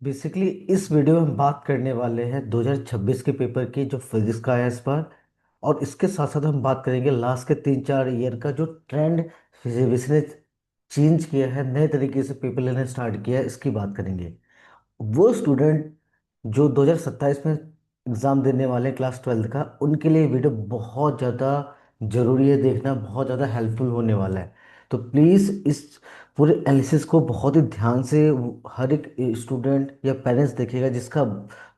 Basically इस video में हम बात करने वाले हैं 2026 के पेपर की जो फिजिक्स का है इस पर। और इसके साथ साथ हम बात करेंगे लास्ट के 3-4 ईयर का जो ट्रेंड फिजिक्स ने चेंज किया है, नए तरीके से पेपर लेना स्टार्ट किया है, इसकी बात करेंगे। वो स्टूडेंट जो 2027 में एग्ज़ाम देने वाले हैं क्लास 12 का, उनके लिए वीडियो बहुत ज़्यादा ज़रूरी है, देखना बहुत ज़्यादा हेल्पफुल होने वाला है। तो प्लीज़ इस पूरे एनालिसिस को बहुत ही ध्यान से हर एक स्टूडेंट या पेरेंट्स देखेगा जिसका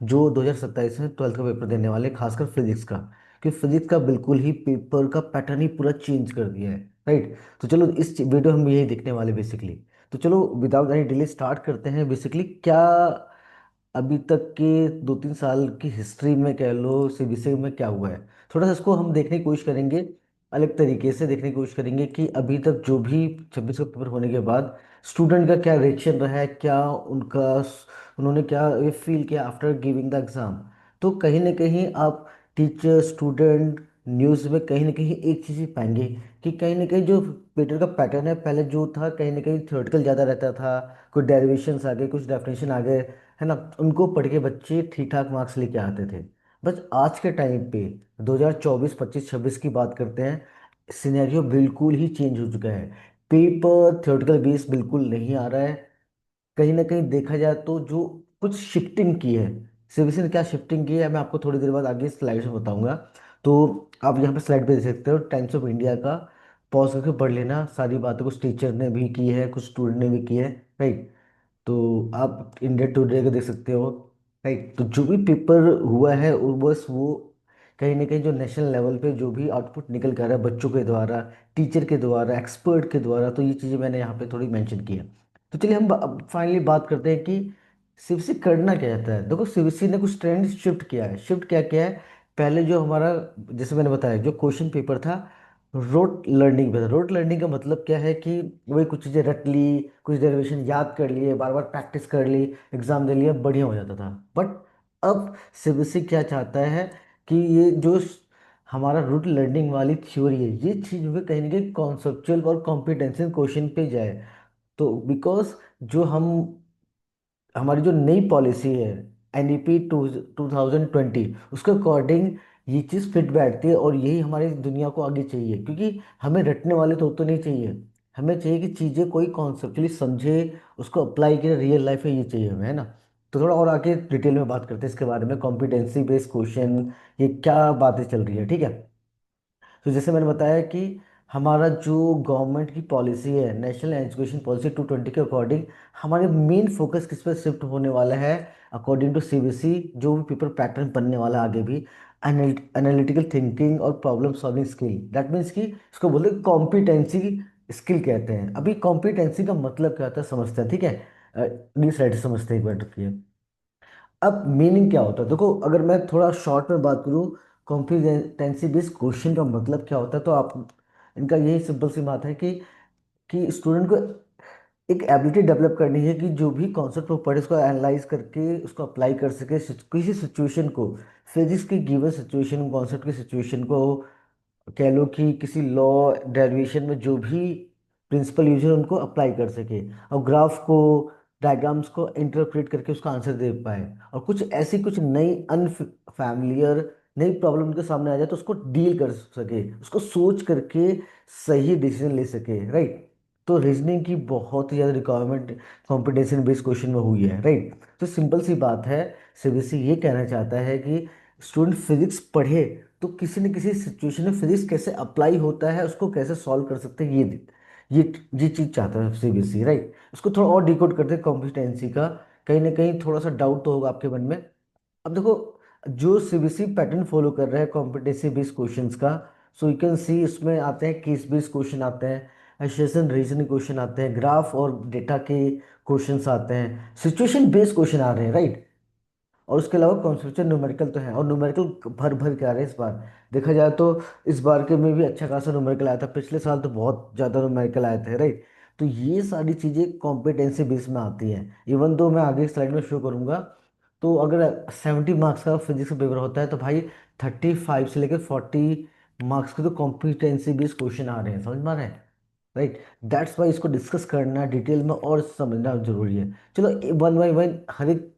जो 2027 में 12th का पेपर देने वाले हैं, खासकर फिजिक्स का। क्योंकि फिजिक्स का बिल्कुल ही पेपर का पैटर्न ही पूरा चेंज कर दिया है, राइट। तो चलो इस वीडियो हम यही देखने वाले बेसिकली। तो चलो विदाउट एनी डिले स्टार्ट करते हैं। बेसिकली क्या अभी तक के 2-3 साल की हिस्ट्री में कह लो, सीबीएसई में क्या हुआ है, थोड़ा सा इसको हम देखने की कोशिश करेंगे। अलग तरीके से देखने की कोशिश करेंगे कि अभी तक जो भी 26 का पेपर होने के बाद स्टूडेंट का क्या रिएक्शन रहा है, क्या उनका उन्होंने क्या ये फील किया आफ्टर गिविंग द एग्ज़ाम। तो कहीं ना कहीं आप टीचर स्टूडेंट न्यूज़ में कहीं ना कहीं एक चीज़ ही पाएंगे कि कहीं ना कहीं जो पेपर का पैटर्न है पहले जो था, कहीं ना कहीं थ्योरेटिकल ज़्यादा रहता था। कुछ डेरिवेशंस आ गए, कुछ डेफिनेशन आ गए, है ना। उनको पढ़ के बच्चे ठीक ठाक मार्क्स लेके आते थे। बस आज के टाइम पे 2024 25 26 की बात करते हैं, सिनेरियो बिल्कुल ही चेंज हो चुका है। पेपर थ्योरेटिकल बेस बिल्कुल नहीं आ रहा है। कहीं ना कहीं देखा जाए तो जो कुछ शिफ्टिंग की है, सीबीएसई ने क्या शिफ्टिंग की है, मैं आपको थोड़ी देर बाद आगे स्लाइड्स में बताऊंगा। तो आप यहाँ पे स्लाइड पे देख सकते हो, टाइम्स ऑफ इंडिया का। पॉज करके पढ़ लेना, सारी बातें कुछ टीचर ने भी की है, कुछ स्टूडेंट ने भी की है, राइट। तो आप इंडिया टुडे का देख सकते हो, राइट। तो जो भी पेपर हुआ है वो बस वो कहीं ना कहीं जो नेशनल लेवल पे जो भी आउटपुट निकल कर रहा है बच्चों के द्वारा, टीचर के द्वारा, एक्सपर्ट के द्वारा, तो ये चीज़ें मैंने यहाँ पे थोड़ी मेंशन की है। तो चलिए हम फाइनली बात करते हैं कि सीबीएसई करना क्या चाहता है। देखो सीबीएसई ने कुछ ट्रेंड शिफ्ट किया है। शिफ्ट क्या किया है, पहले जो हमारा, जैसे मैंने बताया, जो क्वेश्चन पेपर था रोट लर्निंग पे था। रोट लर्निंग का मतलब क्या है कि वही कुछ चीज़ें रट ली, कुछ डेरिवेशन याद कर लिए, बार बार प्रैक्टिस कर ली, एग्जाम दे लिया, बढ़िया हो जाता था। बट अब सीबीएसई क्या चाहता है कि ये जो हमारा रूट लर्निंग वाली थ्योरी है, ये चीज़ भी कहीं ना कहीं कॉन्सेप्चुअल और कॉम्पिटेंशियल क्वेश्चन पे जाए। तो बिकॉज जो हम हमारी जो नई पॉलिसी है एनईपी 2020, उसके अकॉर्डिंग ये चीज़ फिट बैठती है और यही हमारी दुनिया को आगे चाहिए। क्योंकि हमें रटने वाले तो नहीं चाहिए, हमें चाहिए कि चीज़ें कोई कॉन्सेप्चुअली समझे, उसको अप्लाई करे रियल लाइफ में, ये चाहिए हमें, है ना। तो थोड़ा और आगे डिटेल में बात करते हैं इसके बारे में, कॉम्पिटेंसी बेस्ड क्वेश्चन, ये क्या बातें चल रही है, ठीक है। तो जैसे मैंने बताया कि हमारा जो गवर्नमेंट की पॉलिसी है, नेशनल एजुकेशन पॉलिसी 220 के अकॉर्डिंग, हमारे मेन फोकस किस पर शिफ्ट होने वाला है। अकॉर्डिंग टू सीबीएसई जो भी पेपर पैटर्न बनने वाला है आगे भी, एनालिटिकल थिंकिंग और problem solving skill, that means कि इसको बोलते हैं कॉम्पिटेंसी स्किल कहते हैं। अभी कॉम्पिटेंसी का मतलब क्या होता है समझते हैं, ठीक है। डी साइड समझते हैं, एक मिनट रुकिए। अब मीनिंग क्या होता है, देखो अगर मैं थोड़ा शॉर्ट में बात करूँ, कॉम्पिटेंसी बेस्ड क्वेश्चन का मतलब क्या होता है, तो आप इनका यही सिंपल सी बात है कि स्टूडेंट को एक एबिलिटी डेवलप करनी है कि जो भी कॉन्सेप्ट वो पढ़े उसको एनालाइज करके उसको अप्लाई कर सके किसी सिचुएशन को, फिजिक्स की गिवन सिचुएशन, कॉन्सेप्ट की सिचुएशन को, कह लो कि किसी लॉ डेरिवेशन में जो भी प्रिंसिपल यूज है उनको अप्लाई कर सके, और ग्राफ को, डायग्राम्स को इंटरप्रेट करके उसका आंसर दे पाए, और कुछ ऐसी कुछ नई अनफैमिलियर नई प्रॉब्लम के सामने आ जाए तो उसको डील कर सके, उसको सोच करके सही डिसीजन ले सके, राइट। तो रीजनिंग की बहुत ही ज़्यादा रिक्वायरमेंट कॉम्पिटिशन बेस्ड क्वेश्चन में हुई है, राइट। तो सिंपल सी बात है, सीबीएसई ये कहना चाहता है कि स्टूडेंट फिजिक्स पढ़े तो किसी न किसी सिचुएशन में फिजिक्स कैसे अप्लाई होता है, उसको कैसे सॉल्व कर सकते हैं, ये ये चीज़ चाहता है सीबीएसई, राइट। उसको थोड़ा और डिकोड करते हैं कॉम्पिटेंसी का। कहीं ना कहीं थोड़ा सा डाउट तो होगा आपके मन में। अब देखो, जो सीबीएसई पैटर्न फॉलो कर रहा है कॉम्पिटेंसी बेस्ड क्वेश्चंस का, सो यू कैन सी इसमें आते हैं केस बेस्ड क्वेश्चन आते हैं, एसेशन रीजनिंग क्वेश्चन आते हैं, ग्राफ और डेटा के क्वेश्चंस आते हैं, सिचुएशन बेस्ड क्वेश्चन आ रहे हैं, राइट। और उसके अलावा कॉन्सेप्चुअल न्यूमेरिकल तो है, और न्यूमेरिकल भर भर के आ रहे हैं इस बार। देखा जाए तो इस बार के में भी अच्छा खासा न्यूमेरिकल आया था, पिछले साल तो बहुत ज़्यादा न्यूमेरिकल आए थे, राइट। तो ये सारी चीज़ें कॉम्पिटेंसी बेस में आती हैं। इवन दो मैं आगे स्लाइड में शो करूंगा, तो अगर 70 मार्क्स का फिजिक्स का पेपर होता है तो भाई 35 से लेकर 40 मार्क्स के तो कॉम्पिटेंसी बेस्ड क्वेश्चन आ रहे हैं, समझ में आ रहे हैं। राइट। दैट्स वाई इसको डिस्कस करना डिटेल में और समझना जरूरी है। चलो वन बाई वन हर एक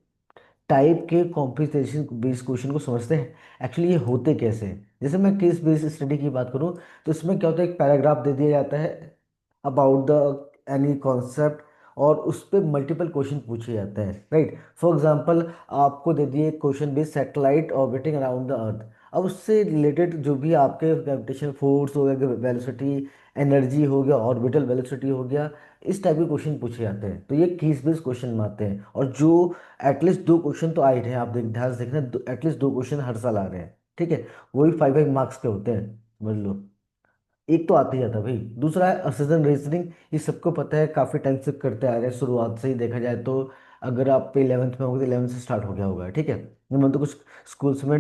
टाइप के कॉम्पिटिशन बेस्ड क्वेश्चन को समझते हैं। एक्चुअली ये होते कैसे हैं। जैसे मैं केस बेस्ड स्टडी की बात करूं तो इसमें क्या होता है, एक पैराग्राफ दे दिया जाता है अबाउट द एनी कॉन्सेप्ट, और उस पर मल्टीपल क्वेश्चन पूछे जाते हैं। राइट। फॉर एग्जांपल आपको दे दिए question based satellite orbiting around the earth. अब उससे रिलेटेड जो भी आपके ग्रेविटेशन फोर्स हो गया, वेलोसिटी, एनर्जी हो गया, ऑर्बिटल वेलोसिटी हो गया, इस टाइप के क्वेश्चन पूछे जाते हैं। तो ये केस बेस्ड क्वेश्चन में आते हैं, और जो एटलीस्ट दो क्वेश्चन तो आ ही रहे हैं। आप ध्यान से देखना, एटलीस्ट दो क्वेश्चन हर साल आ रहे हैं। ठीक है। वही 5 5 मार्क्स के होते हैं, समझ लो। एक तो आते ही आता है भाई। दूसरा है असिस्टेंट रीजनिंग। ये सबको पता है, काफी टाइम से करते आ रहे हैं, शुरुआत से ही देखा जाए तो। अगर आप 11th में होगे तो 11th से स्टार्ट हो गया होगा। ठीक है। मैं तो कुछ स्कूल्स में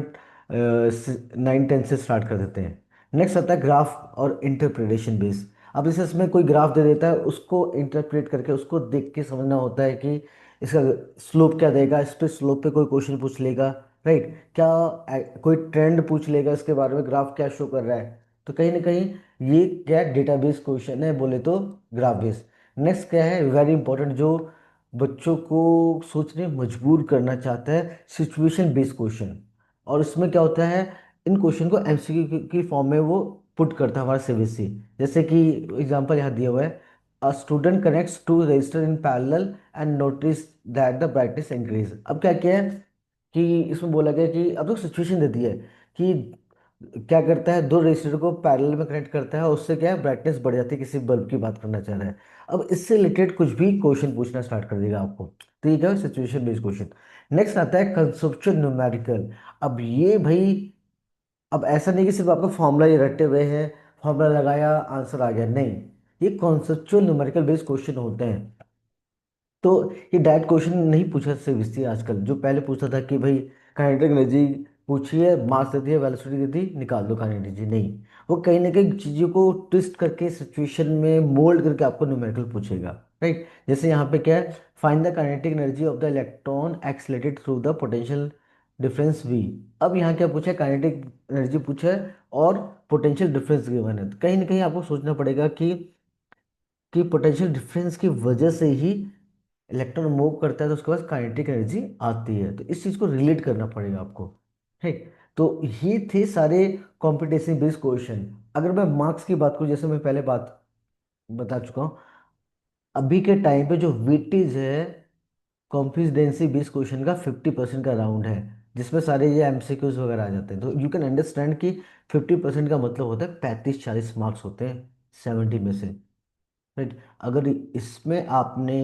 9 10 से स्टार्ट कर देते हैं। नेक्स्ट आता है ग्राफ और इंटरप्रिटेशन बेस। अब जैसे इसमें कोई ग्राफ दे देता है, उसको इंटरप्रेट करके उसको देख के समझना होता है कि इसका स्लोप क्या देगा, इस पे स्लोप पे कोई क्वेश्चन पूछ लेगा। राइट। क्या कोई ट्रेंड पूछ लेगा इसके बारे में, ग्राफ क्या शो कर रहा है। तो कहीं ना कहीं ये क्या डेटाबेस क्वेश्चन है बोले तो, ग्राफ बेस। नेक्स्ट क्या है, वेरी इंपॉर्टेंट, जो बच्चों को सोचने मजबूर करना चाहता है, सिचुएशन बेस्ड क्वेश्चन। और इसमें क्या होता है, इन क्वेश्चन को एमसीक्यू की फॉर्म में वो पुट करता है हमारा सीबीएसई। जैसे कि एग्जांपल यहाँ दिया हुआ है, a student connects to register in parallel and notice that the brightness increase. अब क्या किया है कि इसमें बोला गया कि अब तो सिचुएशन दे दी है कि क्या करता है, दो रजिस्टर को पैरेलल में कनेक्ट करता है, और उससे क्या है, ब्राइटनेस बढ़ जाती है, किसी बल्ब की बात करना चाह रहा है। अब इससे रिलेटेड कुछ भी क्वेश्चन पूछना स्टार्ट कर देगा आपको। तो ये क्या है, सिचुएशन बेस्ड क्वेश्चन। नेक्स्ट आता है कंसेप्चुअल न्यूमेरिकल। अब ये भाई, अब ऐसा नहीं कि सिर्फ आपका फॉर्मूला ये रटे हुए हैं, फॉर्मूला लगाया आंसर आ गया, नहीं। ये कॉन्सेप्चुअल न्यूमेरिकल बेस्ड क्वेश्चन होते हैं। तो ये डायरेक्ट क्वेश्चन नहीं पूछा सीबीएसई आजकल, जो पहले पूछता था कि भाई काइनेटिक एनर्जी पूछिए, मास दे दिया, वेलोसिटी दे दी, निकाल दो काइनेटिक एनर्जी। नहीं, वो कहीं ना कहीं चीज़ों को ट्विस्ट करके सिचुएशन में मोल्ड करके आपको न्यूमेरिकल पूछेगा। राइट। जैसे यहाँ पे क्या है, find the kinetic energy of the electron accelerated through the potential difference V. अब यहाँ क्या पूछा है, काइनेटिक एनर्जी पूछा है और पोटेंशियल डिफरेंस गिवन है। तो कहीं ना कहीं आपको सोचना पड़ेगा कि पोटेंशियल डिफरेंस की वजह से ही इलेक्ट्रॉन मूव करता है, तो उसके पास काइनेटिक एनर्जी आती है। तो इस चीज़ को रिलेट करना पड़ेगा आपको। ठीक। तो ये थे सारे कॉम्पिटेटिव बेस्ड क्वेश्चन। अगर मैं मार्क्स की बात करूँ, जैसे मैं पहले बात बता चुका हूँ, अभी के टाइम पे जो वेटेज है कॉम्पिटेंसी बेस्ड क्वेश्चन का 50% का राउंड है, जिसमें सारे ये एमसीक्यूज वगैरह आ जाते हैं। तो यू कैन अंडरस्टैंड कि 50% का मतलब होता है 35 40 मार्क्स होते हैं 70 में से। राइट। अगर इसमें आपने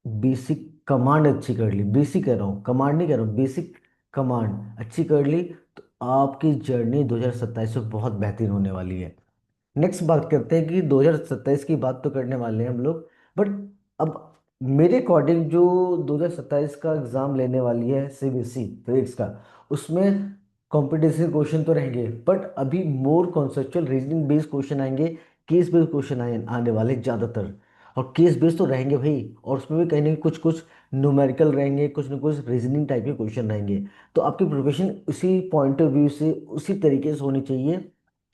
बेसिक कमांड अच्छी कर ली, बेसिक कह रहा हूँ, कमांड नहीं कह रहा हूँ, बेसिक कमांड अच्छी कर ली, तो आपकी जर्नी 2027 में बहुत बेहतरीन होने वाली है। नेक्स्ट बात करते हैं कि 2027 की बात तो करने वाले हैं हम लोग, बट अब मेरे अकॉर्डिंग जो 2027 का एग्जाम लेने वाली है सीबीएसई फिजिक्स का, उसमें कॉम्पिटिशन क्वेश्चन तो रहेंगे, बट अभी मोर कॉन्सेप्चुअल रीजनिंग बेस्ड क्वेश्चन आएंगे, केस बेस्ड क्वेश्चन आने वाले ज़्यादातर। और केस बेस्ड तो रहेंगे भाई, और उसमें भी कहीं ना कहीं कुछ कुछ न्यूमेरिकल रहेंगे, कुछ ना कुछ रीजनिंग टाइप के क्वेश्चन रहेंगे। तो आपकी प्रिपरेशन उसी पॉइंट ऑफ व्यू से, उसी तरीके से होनी चाहिए।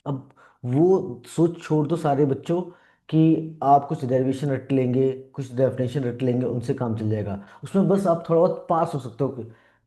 अब वो सोच छोड़ दो सारे बच्चों कि आप कुछ डेरिवेशन रट लेंगे, कुछ डेफिनेशन रट लेंगे, उनसे काम चल जाएगा। उसमें बस आप थोड़ा बहुत पास हो सकते हो,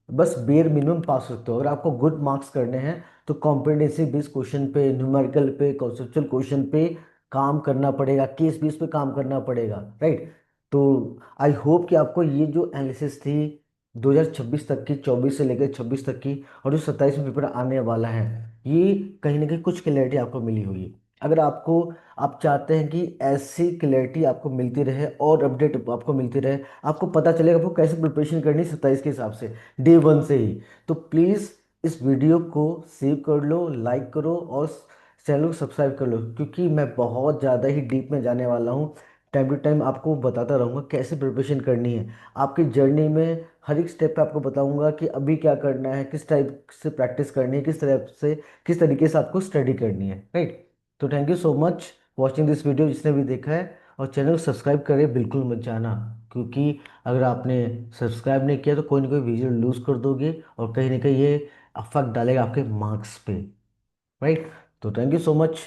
बस बेयर मिनिमम पास हो सकते हो। अगर आपको गुड मार्क्स करने हैं तो कॉम्पिटेंसी बेस्ड क्वेश्चन पे, न्यूमेरिकल पे, कॉन्सेप्चुअल क्वेश्चन पे काम करना पड़ेगा, केस बेस पे काम करना पड़ेगा। राइट। तो आई होप कि आपको ये जो एनालिसिस थी 2026 तक की, 24 से लेकर 26 तक की, और जो 27 में पेपर आने वाला है, ये कहीं ना कहीं कुछ क्लैरिटी आपको मिली होगी। अगर आपको, आप चाहते हैं कि ऐसी क्लैरिटी आपको मिलती रहे और अपडेट आपको मिलती रहे, आपको पता चलेगा आपको कैसे प्रिपरेशन करनी है 27 के हिसाब से, डे वन से ही, तो प्लीज़ इस वीडियो को सेव कर लो, लाइक करो, और चैनल को सब्सक्राइब कर लो, क्योंकि मैं बहुत ज़्यादा ही डीप में जाने वाला हूँ। टाइम टू टाइम आपको बताता रहूँगा कैसे प्रिपरेशन करनी है। आपकी जर्नी में हर एक स्टेप पे आपको बताऊंगा कि अभी क्या करना है, किस टाइप से प्रैक्टिस करनी है, किस तरह से, किस तरीके से आपको स्टडी करनी है। राइट। तो thank you so much watching this video, जिसने भी देखा है। और चैनल को सब्सक्राइब करें बिल्कुल मत जाना, क्योंकि अगर आपने सब्सक्राइब नहीं किया तो कोई ना कोई वीडियो लूज कर दोगे, और कहीं ना कहीं ये अफेक्ट डालेगा आपके मार्क्स पे। राइट। तो थैंक यू सो मच।